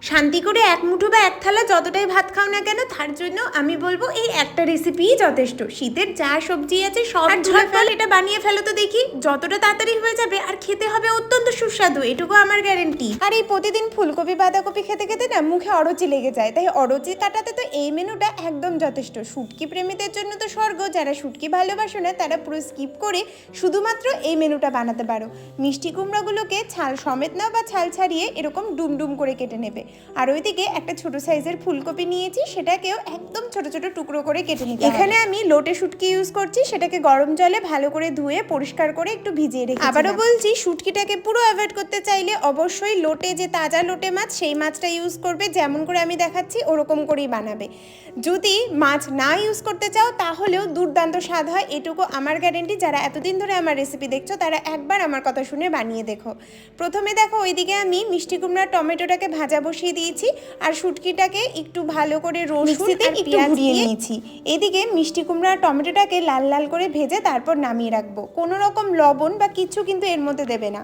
শান্তি করে এক মুঠো বা এক থালা যতটাই ভাত খাও না কেন, তার জন্য আমি বলবো এই একটা রেসিপিই যথেষ্ট। শীতের যা সবজি আছে সব ঝটপট এটা বানিয়ে ফেলো তো দেখি, যতটা তাড়াতাড়ি হয়ে যাবে আর খেতে হবে অত্যন্ত সুস্বাদু, এটুকু আমার গ্যারেন্টি। আর এই প্রতিদিন ফুলকপি বাঁধাকপি খেতে খেতে না মুখে অরুচি লেগে যায়, তাই অরুচি কাটাতে তো এই মেনুটা একদম যথেষ্ট। শুটকি প্রেমীদের জন্য তো স্বর্গ, যারা শুটকি ভালোবাসো না তারা পুরো স্কিপ করে শুধুমাত্র এই মেনুটা বানাতে পারো। মিষ্টি কুমড়াগুলোকে ছাল সমেত নাও বা ছাল ছাড়িয়ে এরকম ডুমডুম করে কেটে নেবে। আর ওইদিকে একটা ছোট সাইজের ফুলকপি নিয়েছি, সেটাকেও একদম ছোট ছোট টুকরো করে কেটে নিতে হবে। এখানে আমি লোটে শুটকি ইউজ করছি, সেটাকে গরম জলে ভালো করে ধুয়ে পরিষ্কার করে একটু ভিজিয়ে রেখেছি। আবারও বলছি, শুটকিটাকে পুরো অ্যাভয়েড করতে চাইলে অবশ্যই লোটে যে তাজা লোটে মাছ সেই মাছটা ইউজ করবে, যেমন করে আমি দেখাচ্ছি ওরকম করেই বানাবে। যদি মাছ না ইউজ করতে চাও তাহলেও দুর্দান্ত স্বাদ হয়, এটুকু আমার গ্যারেন্টি। যারা এতদিন ধরে আমার রেসিপি দেখছো তারা একবার আমার কথা শুনে বানিয়ে দেখো। প্রথমে দেখো ওইদিকে আমি মিষ্টি কুমড়া টমেটোটাকে ভাজা বসিয়ে দিয়েছি, আর শুটকিটাকে একটু ভালো করে রসুন আর পেঁয়াজ দিয়ে নিয়েছি। এদিকে মিষ্টি কুমড়া টমেটোটাকে লাল লাল করে ভেজে তারপর নামিয়ে রাখবো। কোনো রকম লবণ বা কিছু কিন্তু এর মধ্যে দেবে না।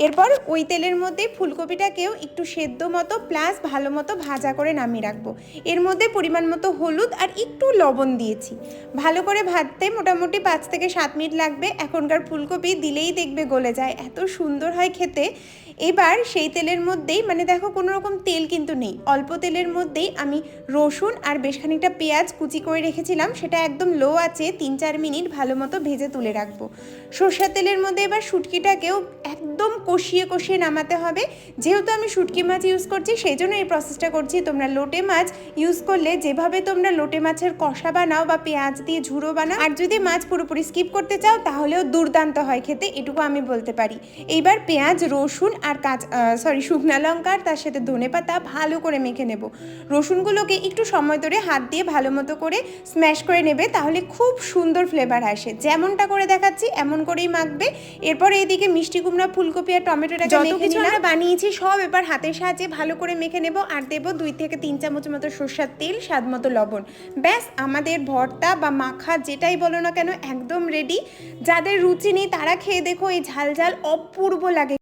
এরপর ওই তেলের মধ্যে ফুলকপিটাকেও একটু সেদ্ধ মতো প্লাস ভালো মতো ভাজা করে নামিয়ে রাখবো। এর মধ্যে পরিমাণ মতো হলুদ আর একটু লবণ দিয়েছি। ভালো করে ভাজতে মোটামুটি 5 থেকে 7 মিনিট লাগবে। এখনকার ফুলকপি দিলেই দেখবে গলে যায়, এত সুন্দর হয় খেতে। এবার সেই তেলের মধ্যেই, মানে দেখো কোনো রকম তেল কিন্তু নেই, অল্প তেলের মধ্যেই আমি রসুন আর বেশ খানিকটা পেঁয়াজ কুচি করে রেখেছিলাম, সেটা একদম লো আছে 3-4 মিনিট ভালো মতো ভেজে তুলে রাখবো। সরষের তেলের মধ্যে এবার শুটকিটাকেও একদম কষিয়ে কষিয়ে নামাতে হবে। যেহেতু আমি শুটকি মাছ ইউজ করছি সেই জন্য এই প্রসেসটা করছি। তোমরা লোটে মাছ ইউজ করলে যেভাবে তোমরা লোটে মাছের কষা বানাও বা পেঁয়াজ দিয়ে ঝুড়ো বানাও, আর যদি মাছ পুরোপুরি স্কিপ করতে চাও তাহলেও দুর্দান্ত হয় খেতে, এটুকু আমি বলতে পারি। এইবার পেঁয়াজ রসুন আর শুকনা লঙ্কা আর তার সাথে ধনেপাতা ভালো করে মেখে নেব। রসুনগুলোকে একটু সময় ধরে হাত দিয়ে ভালো মতো করে স্ম্যাশ করে নেবে, তাহলে খুব সুন্দর ফ্লেভার আসে। যেমনটা করে দেখাচ্ছি এমন করেই মাখবে। এরপর এইদিকে মিষ্টি কুমড়া ফুলকপি আর টমেটোটাকে যত কিছু আমরা বানিয়েছি সব এবার হাতের সাহায্যে ভালো করে মেখে নেব, আর দেবো 2 থেকে 3 চামচ মতো সরষের তেল, স্বাদ মতো লবণ। ব্যাস, আমাদের ভর্তা বা মাখা যেটাই বলো না কেন একদম রেডি। যাদের রুচি নেই তারা খেয়ে দেখো, এই ঝাল ঝাল অপূর্ব লাগে।